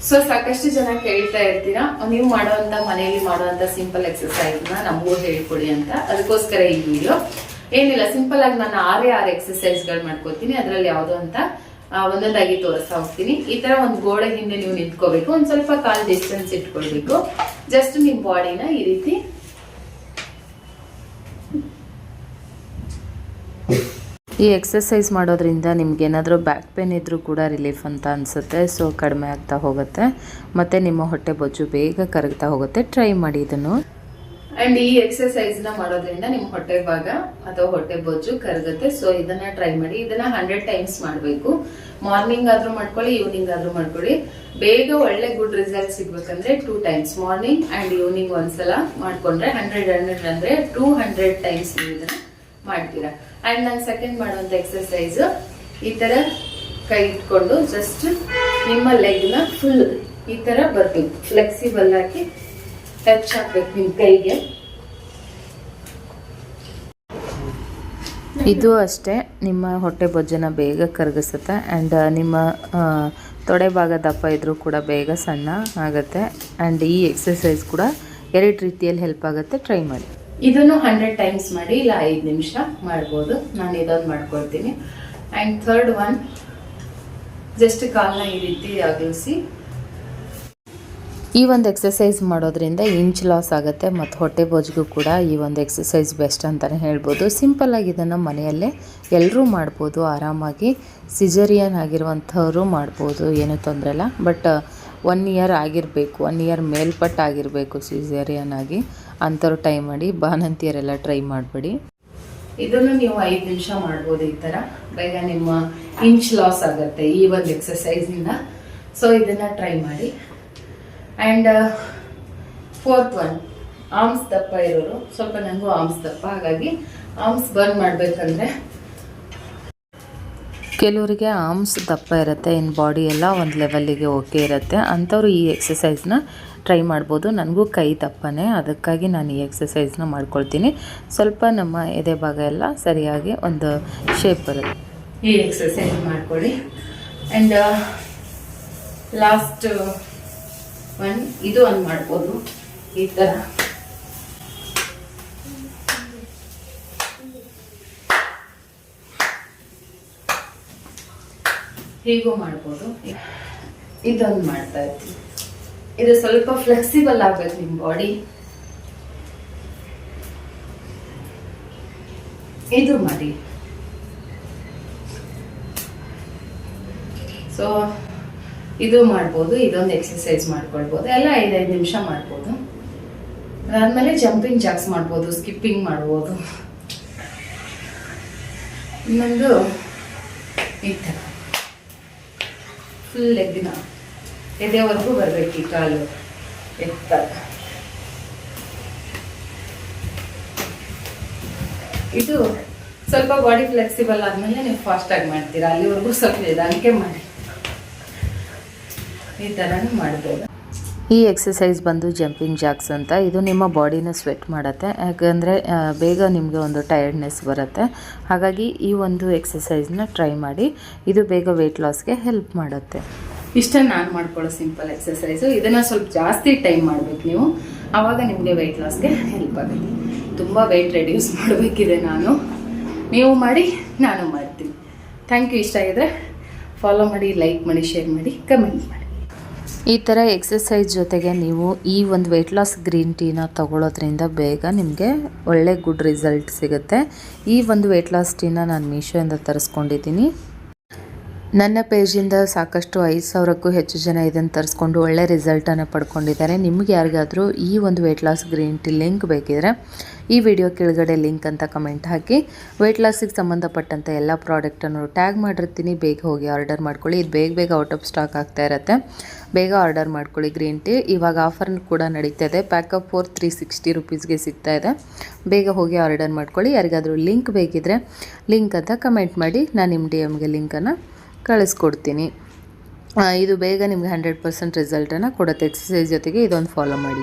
So ಸಾಕಷ್ಟು ಜನ ಕೇಳ್ತಾ ಇರ್ತೀರಾ, ನೀವು ಮಾಡುವಂತ ಮನೆಯಲ್ಲಿ ಮಾಡುವಂತ ಸಿಂಪಲ್ ಎಕ್ಸರ್ಸೈಸ್ ನ ನಮಗೂ ಹೇಳ್ಕೊಡಿ ಅಂತ. ಅದಕ್ಕೋಸ್ಕರ ಈ ವಿಡಿಯೋ. ಏನಿಲ್ಲ, ಸಿಂಪಲ್ ಆಗಿ ನಾನು 6 ಎಕ್ಸರ್ಸೈಸ್ ಗಳು ಮಾಡ್ಕೋತೀನಿ. ಅದ್ರಲ್ಲಿ ಯಾವ್ದು ಅಂತ ಒಂದೊಂದಾಗಿ ತೋರಿಸ್ತಾ ಹೋಗ್ತೀನಿ. ಈ ತರ ಒಂದು ಗೋಡೆ ಹಿಂದೆ ನೀವು ನಿಂತ್ಕೋಬೇಕು, ಒಂದ್ ಸ್ವಲ್ಪ ಕಾಲ್ ಡಿಸ್ಟೆನ್ಸ್ ಇಟ್ಕೊಳ್ಬೇಕು. ಜಸ್ಟ್ ನಿಮ್ ಬಾಡಿನ ಈ ರೀತಿ ಈ ಎಕ್ಸಸೈಸ್ ಮಾಡೋದ್ರಿಂದ ನಿಮ್ಗೆ ಏನಾದರೂ ಬ್ಯಾಕ್ ಪೇನ್ ಇದ್ರೂ ಕೂಡ ರಿಲೀಫ್ ಅಂತ ಅನಿಸುತ್ತೆ. ಸೊ ಕಡಿಮೆ ಆಗ್ತಾ ಹೋಗುತ್ತೆ ಮತ್ತು ನಿಮ್ಮ ಹೊಟ್ಟೆ ಬೊಜ್ಜು ಬೇಗ ಕರಗ್ತಾ ಹೋಗುತ್ತೆ. ಟ್ರೈ ಮಾಡಿ ಇದನ್ನು. ಅಂಡ್ ಈ ಎಕ್ಸರ್ಸೈಸ್ ನ ಮಾಡೋದ್ರಿಂದ ನಿಮ್ ಹೊಟ್ಟೆ ಭಾಗ ಅಥವಾ ಹೊಟ್ಟೆ ಬೊಜ್ಜು ಕರಗುತ್ತೆ. ಸೊ ಇದನ್ನ ಟ್ರೈ ಮಾಡಿ. ಇದನ್ನ 100 ಟೈಮ್ಸ್ ಮಾಡಬೇಕು. ಮಾರ್ನಿಂಗ್ ಆದ್ರೂ ಮಾಡ್ಕೊಳ್ಳಿ, ಈವ್ನಿಂಗ್ ಆದ್ರೂ ಮಾಡ್ಕೊಳ್ಳಿ. ಬೇಗ ಒಳ್ಳೆ ಗುಡ್ ರಿಸಲ್ಟ್ ಸಿಗ್ಬೇಕಂದ್ರೆ 2 ಟೈಮ್ಸ್ ಮಾರ್ನಿಂಗ್ ಅಂಡ್ ಈವ್ನಿಂಗ್ ಒಂದ್ಸಲ ಮಾಡ್ಕೊಂಡ್ರೆ 100 ಅಂದ್ರೆ 200 ಟೈಮ್ಸ್ ನೀವು ಇದನ್ನ ಮಾಡ್ತೀರಾ. ಅಂಡ್ ನಾನು ಸೆಕೆಂಡ್ ಮಾಡುವಂತ ಎಕ್ಸರ್ಸೈಸ್ ಈ ತರ ಕೈ ಇಟ್ಕೊಂಡು ಜಸ್ಟ್ ನಿಮ್ಮ ಲೆಗ್ ನ ಫುಲ್ ಈ ತರ ಬರ್ಬೇಕು. ಫ್ಲೆಕ್ಸಿಬಲ್ ಆಗಿ ಟಚ್ ಹಾಕ್ಬೇಕು ನಿಮ್ ಕೈಗೆ. ಇದು ಅಷ್ಟೇ ನಿಮ್ಮ ಹೊಟ್ಟೆ ಬೊಜ್ಜನ ಬೇಗ ಕರಗಿಸುತ್ತೆ. ಆ್ಯಂಡ್ ನಿಮ್ಮ ತೊಡೆ ಭಾಗ ದಪ್ಪ ಇದ್ರೂ ಕೂಡ ಬೇಗ ಸಣ್ಣ ಆಗುತ್ತೆ. ಆ್ಯಂಡ್ ಈ ಎಕ್ಸಸೈಸ್ ಕೂಡ 2 ರೀತಿಯಲ್ಲಿ ಹೆಲ್ಪ್ ಆಗುತ್ತೆ. ಟ್ರೈ ಮಾಡಿ. ಇದನ್ನು 100 ಟೈಮ್ಸ್ ಮಾಡಿ, ಇಲ್ಲ 5 ನಿಮಿಷ ಮಾಡ್ಬೋದು. ನಾನು ಇದೊಂದು ಮಾಡ್ಕೊಳ್ತೀನಿ. ಅಂಡ್ ಥರ್ಡ್ ಒನ್, ಜಸ್ಟ್ ಕಾಲ್ನ ಈ ರೀತಿ ಅಗಲಿಸಿ. ಈ ಒಂದು ಎಕ್ಸಸೈಸ್ ಮಾಡೋದ್ರಿಂದ ಇಂಚ್ ಲಾಸ್ ಆಗುತ್ತೆ ಮತ್ತು ಹೊಟ್ಟೆ ಬೊಜ್ಜಿಗೂ ಕೂಡ ಈ ಒಂದು ಎಕ್ಸಸೈಸ್ ಬೆಸ್ಟ್ ಅಂತಲೇ ಹೇಳ್ಬೋದು. ಸಿಂಪಲ್ಲಾಗಿ ಇದನ್ನು ಮನೆಯಲ್ಲೇ ಎಲ್ಲರೂ ಮಾಡ್ಬೋದು ಆರಾಮಾಗಿ. ಸಿಜರಿಯನ್ ಆಗಿರುವಂಥವರು ಮಾಡ್ಬೋದು, ಏನೂ ತೊಂದರೆ ಇಲ್ಲ. ಬಟ್ 1 ಇಯರ್ ಆಗಿರಬೇಕು, 1 ಇಯರ್ ಮೇಲ್ಪಟ್ಟು ಆಗಿರಬೇಕು ಸಿಜರಿಯನ್ ಆಗಿ. ಅಂಥವ್ರು ಟ್ರೈ ಮಾಡಿ, ಬಾಣಂತಿಯರೆಲ್ಲ ಟ್ರೈ ಮಾಡಬೇಡಿ. ಇದನ್ನು ನೀವು 5 ನಿಮಿಷ ಮಾಡ್ಬೋದು. ಈ ಥರ ಬೇಗ ನಿಮ್ಮ ಇಂಚ್ ಲಾಸ್ ಆಗುತ್ತೆ ಈ ಒಂದು ಎಕ್ಸಸೈಸಿಂದ. ಸೊ ಇದನ್ನು ಟ್ರೈ ಮಾಡಿ. ಆ್ಯಂಡ್ ಫೋರ್ತ್ ಒನ್, ಆರ್ಮ್ಸ್ ದಪ್ಪ ಇರೋರು. ಸ್ವಲ್ಪ ನನಗೂ ಆರ್ಮ್ಸ್ ದಪ್ಪ, ಹಾಗಾಗಿ ಆರ್ಮ್ಸ್ ಬರ್ನ್ ಮಾಡಬೇಕಂದ್ರೆ ಕೆಲವರಿಗೆ ಆರ್ಮ್ಸ್ ದಪ್ಪ ಇರುತ್ತೆ, ಇನ್ನು ಬಾಡಿ ಎಲ್ಲ ಒಂದು ಲೆವೆಲ್ಲಿಗೆ ಓಕೆ ಇರುತ್ತೆ. ಅಂಥವ್ರು ಈ ಎಕ್ಸಸೈಸ್ನ ಟ್ರೈ ಮಾಡ್ಬೋದು. ನನಗೂ ಕೈ ದಪ್ಪನೇ, ಅದಕ್ಕಾಗಿ ನಾನು ಈ ಎಕ್ಸಸೈಸ್ನ ಮಾಡ್ಕೊಳ್ತೀನಿ. ಸ್ವಲ್ಪ ನಮ್ಮ ಎದೆ ಭಾಗ ಎಲ್ಲ ಸರಿಯಾಗಿ ಒಂದು ಶೇಪ್ ಬರುತ್ತೆ. ಈ ಎಕ್ಸಸೈಸ್ ಮಾಡ್ಕೊಳ್ಳಿ. ಆ್ಯಂಡ್ ಲಾಸ್ಟ್ ಒನ್, ಇದು ಒಂದು ಮಾಡ್ಬೋದು. ಈ ಥರ ಹೀಗೂ ಮಾಡ್ಬೋದು. ಇದೊಂದು ಮಾಡ್ತಾ ಇರ್ತೀನಿ. ಇದು ಸ್ವಲ್ಪ ಫ್ಲೆಕ್ಸಿಬಲ್ ಆಗ್ಬೇಕು ನಿಮ್ಮ ಬಾಡಿ. ಇದು ಮಾಡಿ. ಸೊ ಇದು ಮಾಡ್ಬೋದು. ಇದೊಂದು ಎಕ್ಸಸೈಸ್ ಮಾಡ್ಕೊಳ್ಬೋದು. ಎಲ್ಲ 5 ನಿಮಿಷ ಮಾಡ್ಬೋದು. ಅದಾದ್ಮೇಲೆ ಜಂಪಿಂಗ್ ಜಾಕ್ಸ್ ಮಾಡ್ಬೋದು, ಸ್ಕಿಪ್ಪಿಂಗ್ ಮಾಡ್ಬೋದು. ಇನ್ನೊಂದು ಈ ಥರ ಫುಲ್ ಲೆಗ್ಗಿನ ಎದೆವರೆಗೂ ಬರಬೇಕು ಈ ಕಾಲು ಎತ್ತಾಗ. ಇದು ಸ್ವಲ್ಪ ಬಾಡಿ ಫ್ಲೆಕ್ಸಿಬಲ್ ಆದ್ಮೇಲೆ ನೀವು ಫಾಸ್ಟಾಗಿ ಮಾಡ್ತೀರಾ. ಅಲ್ಲಿವರೆಗೂ ಸ್ವಲ್ಪ ನಿಧಾನಕ್ಕೆ ಮಾಡಿ. ಈ ಥರನೂ ಮಾಡ್ಬೋದು. ಈ ಎಕ್ಸಸೈಸ್ ಬಂದು ಜಂಪಿಂಗ್ ಜಾಕ್ಸ್ ಅಂತ. ಇದು ನಿಮ್ಮ ಬಾಡಿನ ಸ್ವೆಟ್ ಮಾಡುತ್ತೆ, ಯಾಕಂದರೆ ಬೇಗ ನಿಮಗೆ ಒಂದು ಟಯರ್ಡ್ನೆಸ್ ಬರುತ್ತೆ. ಹಾಗಾಗಿ ಈ ಒಂದು ಎಕ್ಸಸೈಸ್ನ ಟ್ರೈ ಮಾಡಿ. ಇದು ಬೇಗ ವೆಯ್ಟ್ ಲಾಸ್ಗೆ ಹೆಲ್ಪ್ ಮಾಡುತ್ತೆ. ಇಷ್ಟ ನಾನು ಮಾಡ್ಕೊಳ್ಳೋ ಸಿಂಪಲ್ ಎಕ್ಸಸೈಸು. ಇದನ್ನು ಸ್ವಲ್ಪ ಜಾಸ್ತಿ ಟೈಮ್ ಮಾಡಬೇಕು ನೀವು, ಆವಾಗ ನಿಮಗೆ ವೆಯ್ಟ್ ಲಾಸ್ಗೆ ಹೆಲ್ಪ್ ಆಗುತ್ತೆ. ತುಂಬ ವೆಯ್ಟ್ ರೆಡ್ಯೂಸ್ ಮಾಡಬೇಕಿದೆ ನಾನು. ನೀವು ಮಾಡಿ, ನಾನು ಮಾಡ್ತೀನಿ. Thank you. ಇಷ್ಟ ಆಗಿದ್ರೆ ಫಾಲೋ ಮಾಡಿ, ಲೈಕ್ ಮಾಡಿ, ಶೇರ್ ಮಾಡಿ, ಕಮೆಂಟ್ ಮಾಡಿ. ಈ ಥರ ಎಕ್ಸಸೈಸ್ ಜೊತೆಗೆ ನೀವು ಈ ಒಂದು ವೆಯ್ಟ್ ಲಾಸ್ ಗ್ರೀನ್ ಟೀನ ತಗೊಳ್ಳೋದ್ರಿಂದ ಬೇಗ ನಿಮಗೆ ಒಳ್ಳೆ ಗುಡ್ ರಿಸಲ್ಟ್ ಸಿಗುತ್ತೆ. ಈ ಒಂದು ವೆಯ್ಟ್ ಲಾಸ್ ಟೀನ ನಾನು ಮೀಶೋಯಿಂದ ತರಿಸ್ಕೊಂಡಿದ್ದೀನಿ. ನನ್ನ ಪೇಜಿಂದ ಸಾಕಷ್ಟು 5,000ಕ್ಕೂ ಹೆಚ್ಚು ಜನ ಇದನ್ನು ತರಿಸ್ಕೊಂಡು ಒಳ್ಳೆ ರಿಸಲ್ಟನ್ನು ಪಡ್ಕೊಂಡಿದ್ದಾರೆ. ನಿಮ್ಗೆ ಯಾರಿಗಾದರೂ ಈ ಒಂದು weight loss green tea link ಬೇಕಿದ್ರೆ ಈ ವಿಡಿಯೋ ಕೆಳಗಡೆ ಲಿಂಕ್ ಅಂತ ಕಮೆಂಟ್ ಹಾಕಿ. ವೆಯ್ಟ್ ಲಾಸಿಗೆ ಸಂಬಂಧಪಟ್ಟಂಥ ಎಲ್ಲ ಪ್ರಾಡಕ್ಟನ್ನು ಟ್ಯಾಗ್ ಮಾಡಿರ್ತೀನಿ. ಬೇಗ ಹೋಗಿ ಆರ್ಡರ್ ಮಾಡ್ಕೊಳ್ಳಿ. ಇದು ಬೇಗ ಔಟ್ ಆಫ್ ಸ್ಟಾಕ್ ಆಗ್ತಾ ಇರುತ್ತೆ. ಬೇಗ ಆರ್ಡರ್ ಮಾಡ್ಕೊಳ್ಳಿ. ಗ್ರೀನ್ ಟೀ ಇವಾಗ ಆಫರ್ ಕೂಡ ನಡೀತಾ ಇದೆ. ಪ್ಯಾಕಪ್ 4 360 ರುಪೀಸ್ಗೆ ಸಿಗ್ತಾ ಇದೆ. ಬೇಗ ಹೋಗಿ ಆರ್ಡರ್ ಮಾಡ್ಕೊಳ್ಳಿ. ಯಾರಿಗಾದರೂ ಲಿಂಕ್ ಬೇಕಿದ್ರೆ ಲಿಂಕ್ ಅಂತ ಕಮೆಂಟ್ ಮಾಡಿ, ನಾನು ನಿಮ್ಮ DMಗೆ ಲಿಂಕನ್ನು ಕಳಿಸ್ಕೊಡ್ತೀನಿ. ಇದು ಬೇಗ ನಿಮಗೆ 100% ರಿಸಲ್ಟನ್ನು ಕೊಡುತ್ತೆ. ಎಕ್ಸಸೈಸ್ ಜೊತೆಗೆ ಇದೊಂದು ಫಾಲೋ ಮಾಡಿ.